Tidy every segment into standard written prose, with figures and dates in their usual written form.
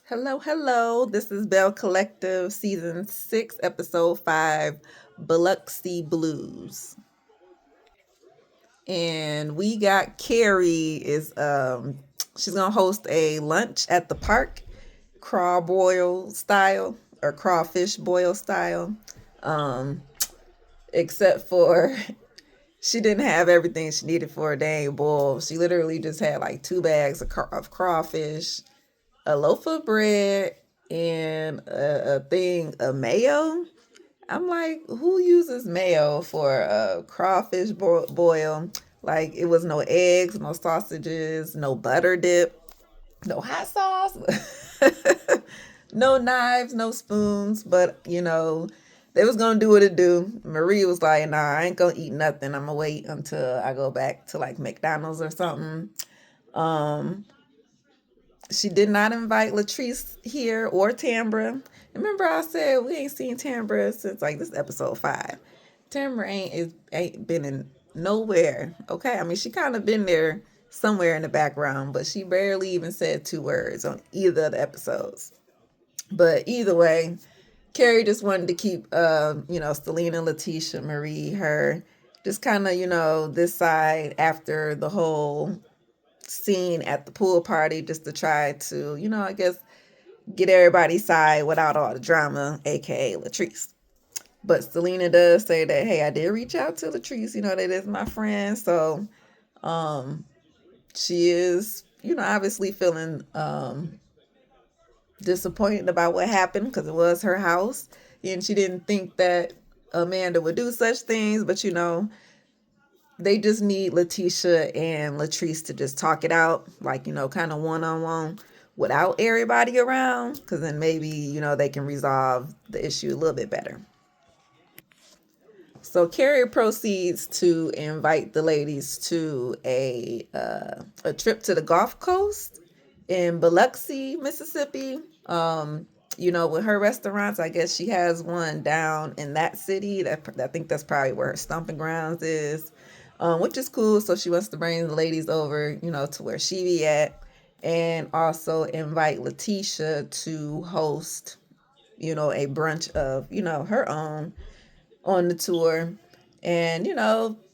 Hello, hello. This is Belle Collective, Season 6, Episode 5, Biloxi Blues. And we got Carrie she's gonna host a lunch at the park, craw boil style or crawfish boil style. Um, except for she didn't have everything she needed for a dang boil. She literally just had like two bags of crawfish, a loaf of bread, and a thing of mayo. I'm like, who uses mayo for a crawfish boil? Like, it was no eggs, no sausages, no butter dip, no hot sauce, no knives, no spoons. But, they was going to do what it do. Marie was like, nah, I ain't going to eat nothing. I'm going to wait until I go back to like McDonald's or something. Um, she did not invite Latrice here or Tambra. Remember I said we ain't seen Tambra since like this episode 5. Tambra ain't been in nowhere. Okay, I mean she kind of been there somewhere in the background, but she barely even said two words on either of the episodes. But either way, Carrie just wanted to keep Selena, Letitia, Marie, her just kind of this side after the whole scene at the pool party, just to try to I guess get everybody's side without all the drama, aka Latrice. But Selena does say that, hey, I did reach out to Latrice, that is my friend. So um she is, obviously feeling disappointed about what happened because it was her house. And she didn't think that Amanda would do such things, but they just need Letitia and Latrice to just talk it out, like, kind of one on one without everybody around, because then maybe, they can resolve the issue a little bit better. So Carrie proceeds to invite the ladies to a trip to the Gulf Coast in Biloxi, Mississippi. With her restaurants, I guess she has one down in that city. I think that's probably where her stomping grounds is, which is cool. So she wants to bring the ladies over, to where she be at, and also invite Letitia to host, a brunch of, her own on the tour, and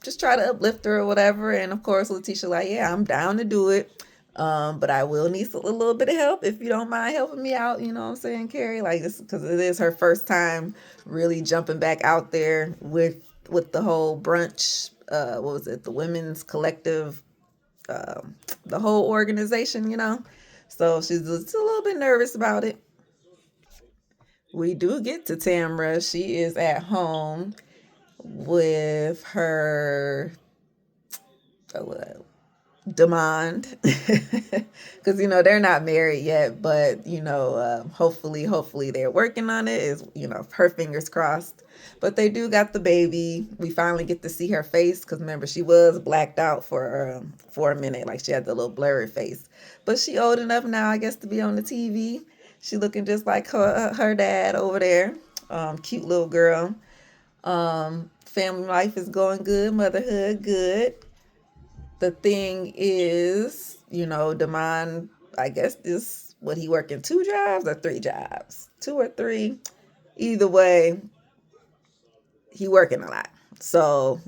just try to uplift her or whatever. And of course Letitia like, yeah, I'm down to do it, but I will need a little bit of help if you don't mind helping me out, what I'm saying, Carrie, like this, because it is her first time really jumping back out there with the whole brunch, what was it, the women's collective, the whole organization, so she's just a little bit nervous about it. We do get to Tamra. She is at home with her demand, because they're not married yet, but hopefully they're working on it, is her fingers crossed. But they do got the baby. We finally get to see her face, because remember she was blacked out for a minute, like she had the little blurry face, but she old enough now, I guess, to be on the TV. She looking just like her dad over there. Cute little girl. Family life is going good, motherhood good. The thing is, Damon, I guess this, what, he working 2 jobs or 3 jobs? 2 or 3. Either way, he working a lot. So,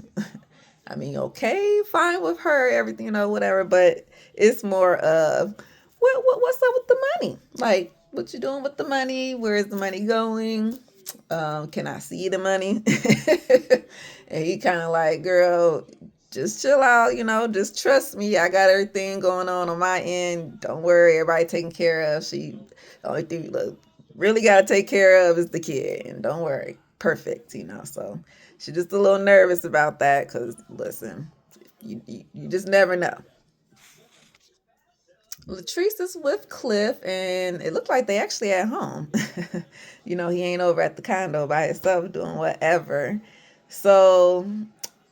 I mean, okay, fine with her, everything, whatever. But it's more of, what's up with the money? Like, what you doing with the money? Where is the money going? Can I see the money? And he kind of like, girl, just chill out, just trust me. I got everything going on my end. Don't worry, everybody taken care of. The only thing you really got to take care of is the kid. And don't worry, perfect, So she's just a little nervous about that because, listen, you just never know. Latrice is with Cliff, and it looked like they actually at home. He ain't over at the condo by himself doing whatever. So,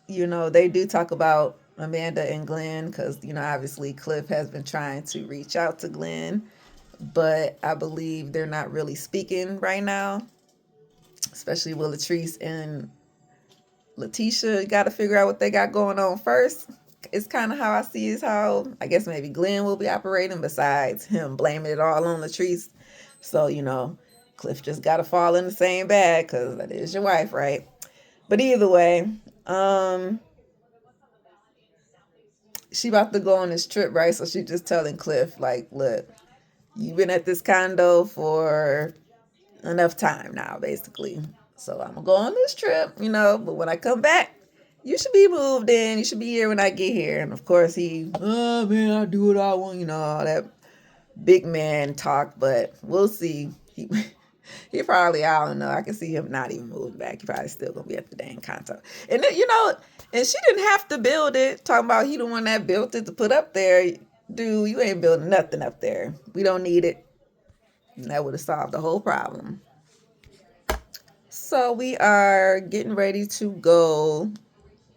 they do talk about Amanda and Glenn because, obviously Cliff has been trying to reach out to Glenn, but I believe they're not really speaking right now, especially with Latrice and Letitia. Got to figure out what they got going on first. it's kind of how I see is how I guess maybe Glenn will be operating. Besides him blaming it all on Latrice, so Cliff just got to fall in the same bag because that is your wife, right? But either way, um, she about to go on this trip, right? So she just telling Cliff like, look, you've been at this condo for enough time now, basically. So I'm gonna go on this trip, but when I come back, you should be moved in. You should be here when I get here. And of course oh man, I do what I want, all that big man talk, but we'll see. He probably, I don't know. I can see him not even moving back. He probably still gonna be at the dang condo. And then, and she didn't have to build it. Talking about he the one that built it to put up there. Dude, you ain't building nothing up there. We don't need it. And that would have solved the whole problem. So we are getting ready to go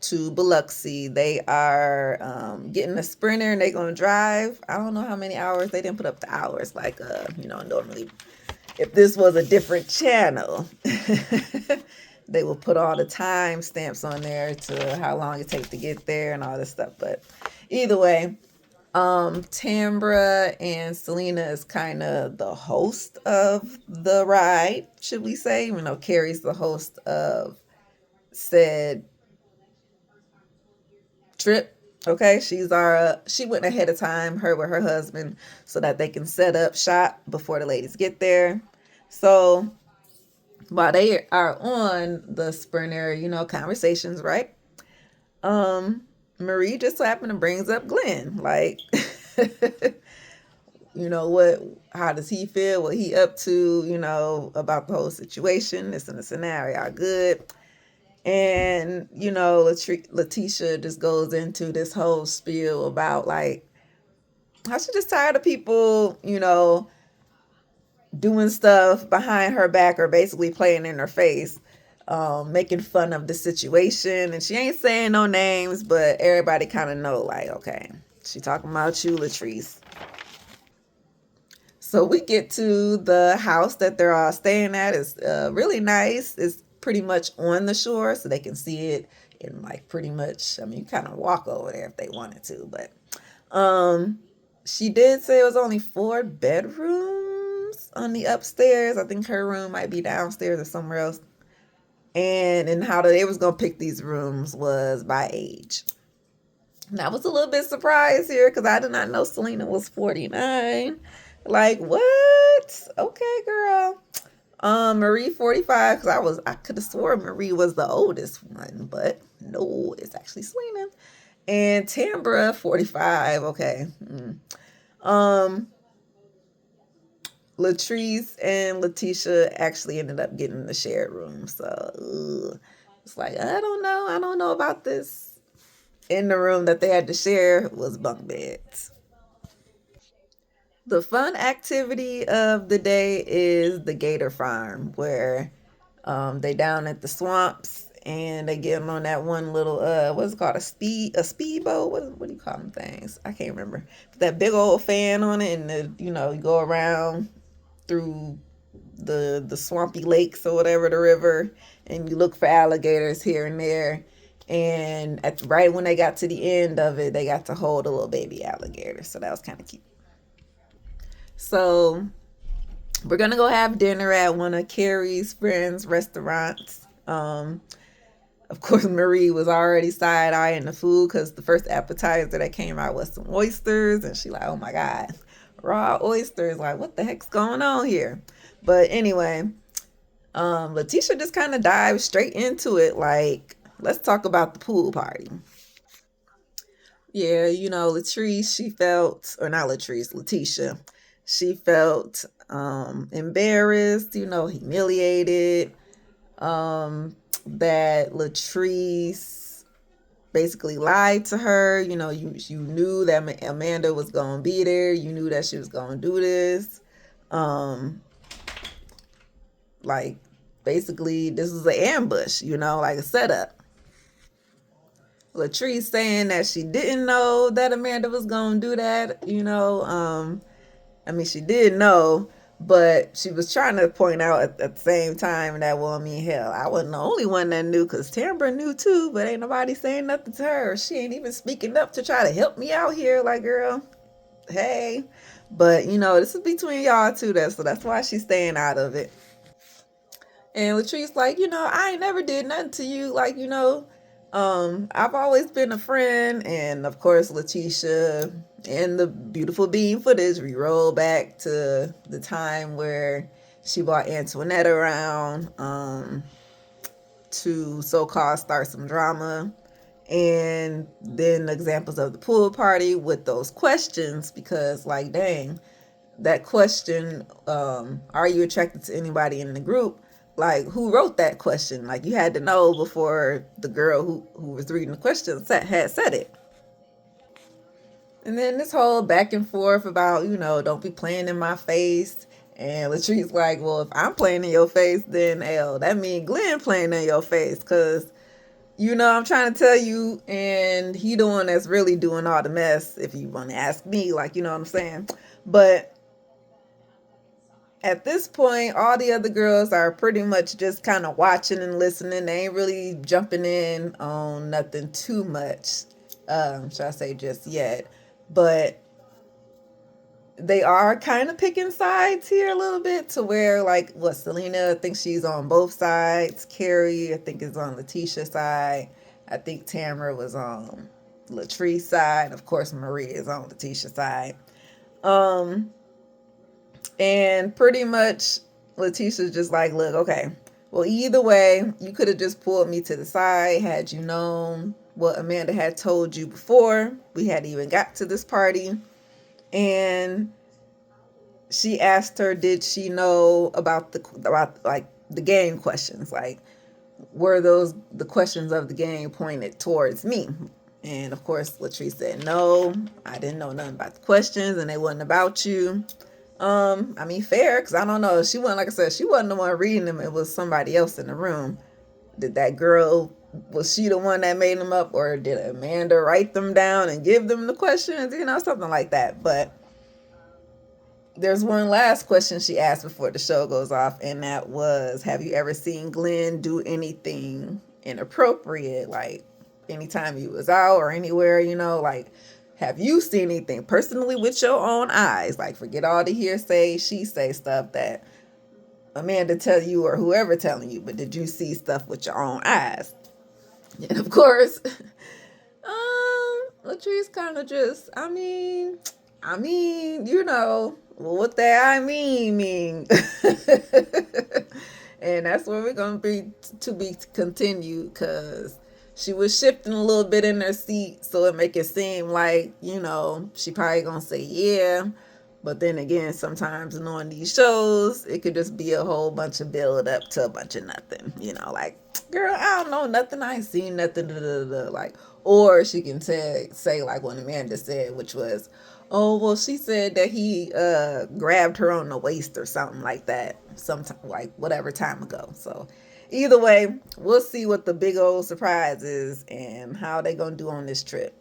to Biloxi. They are getting a sprinter and they're going to drive. I don't know how many hours. They didn't put up the hours like, normally if this was a different channel, they will put all the time stamps on there to how long it takes to get there and all this stuff. But either way, Tambra and Selena is kind of the host of the ride, should we say? Carrie's the host of said trip. Okay, she went ahead of time, her with her husband, so that they can set up shop before the ladies get there. So while they are on the sprinter, conversations, right? Marie just so happened to brings up Glenn, like, how does he feel? What he up to? About the whole situation. This and the scenario are good. And, Letitia just goes into this whole spiel about like how she just tired of people, doing stuff behind her back or basically playing in her face, making fun of the situation. And she ain't saying no names, but everybody kind of know like, okay, she talking about you, Latrice. So we get to the house that they're all staying at. It's really nice. It's pretty much on the shore, so they can see it in like pretty much, you kind of walk over there if they wanted to. But she did say it was only 4 bedrooms on the upstairs. I think her room might be downstairs or somewhere else. And how they was going to pick these rooms was by age. And I was a little bit surprised here because I did not know Selena was 49. Like, what? Okay, girl. Marie 45, because I could have sworn Marie was the oldest one, but no, it's actually Selena. And Tambra 45. Okay. Latrice and Letitia actually ended up getting the shared room. So it's like, I don't know about this. In the room that they had to share was bunk beds. The fun activity of the day is the gator farm, where they down at the swamps and they get them on that one little what's it called, a speedboat. What do you call them things? I can't remember. That big old fan on it, and you go around through the swampy lakes or whatever, the river, and you look for alligators here and there. And right when they got to the end of it, they got to hold a little baby alligator, so that was kind of cute. So we're gonna go have dinner at one of Carrie's friends' restaurants. Of course, Marie was already side eyeing the food because the first appetizer that came out was some oysters, and she like, oh my god, raw oysters! Like, what the heck's going on here? But anyway, Letitia just kind of dived straight into it. Like, let's talk about the pool party. Yeah, Latrice, she felt, or not Latrice, Letitia, she felt embarrassed, humiliated, that Latrice basically lied to her. You knew that Amanda was going to be there. You knew that she was going to do this. Like, basically, this was an ambush, like a setup. Latrice saying that she didn't know that Amanda was going to do that, she did know, But she was trying to point out at the same time that, well, I mean, hell, I wasn't the only one that knew, because Tambra knew too, but ain't nobody saying nothing to her. She ain't even speaking up to try to help me out here. Like, girl, hey. But, this is between y'all two, so that's why she's staying out of it. And Latrice like, I ain't never did nothing to you. Like, I've always been a friend. And of course, Letitia and the beautiful bean footage, we roll back to the time where she brought Antoinette around to so-called start some drama. And then examples of the pool party with those questions, because like, dang, that question, are you attracted to anybody in the group? Like, who wrote that question? Like, you had to know before the girl who was reading the question had said it. And then this whole back and forth about, don't be playing in my face. And Latrice like, well, if I'm playing in your face, then hell, that means Glenn playing in your face. Because, I'm trying to tell you, and he the one that's really doing all the mess, if you want to ask me. Like, you know what I'm saying? But at this point, all the other girls are pretty much just kind of watching and listening. They ain't really jumping in on nothing too much, should I say, just yet. But they are kind of picking sides here a little bit, to where, like, what, Selena thinks she's on both sides. Carrie, I think, is on Letitia's side. I think Tamara was on Latrice's side. Of course, Maria is on Letitia's side. And pretty much Letitia's just like, look, okay, well, either way, you could have just pulled me to the side had you known what Amanda had told you before we had even got to this party. And she asked her, did she know about like the game questions? Like, were those the questions of the game pointed towards me? And of course, Latrice said, no, I didn't know nothing about the questions, and they wasn't about you. I mean, fair, because I don't know. She wasn't, like I said, she wasn't the one reading them. It was somebody else in the room. Did that girl, was she the one that made them up, or did Amanda write them down and give them the questions? Something like that. But there's one last question she asked before the show goes off, and that was, have you ever seen Glenn do anything inappropriate? Like, anytime you was out or anywhere, like, have you seen anything personally with your own eyes? Like, forget all the hearsay, she say stuff that Amanda tell you or whoever telling you, but did you see stuff with your own eyes? And of course, Latrice kind of just, what that I mean. And that's where we're going to be continued, because she was shifting a little bit in her seat, so it make it seem like, she probably going to say yeah. But then again, sometimes knowing these shows, it could just be a whole bunch of build up to a bunch of nothing. Like, girl, I don't know nothing. I ain't seen nothing. Like, or she can say like what Amanda said, which was, oh, well, she said that he grabbed her on the waist or something like that, sometime, like whatever time ago. So either way, we'll see what the big old surprise is and how they gonna do on this trip.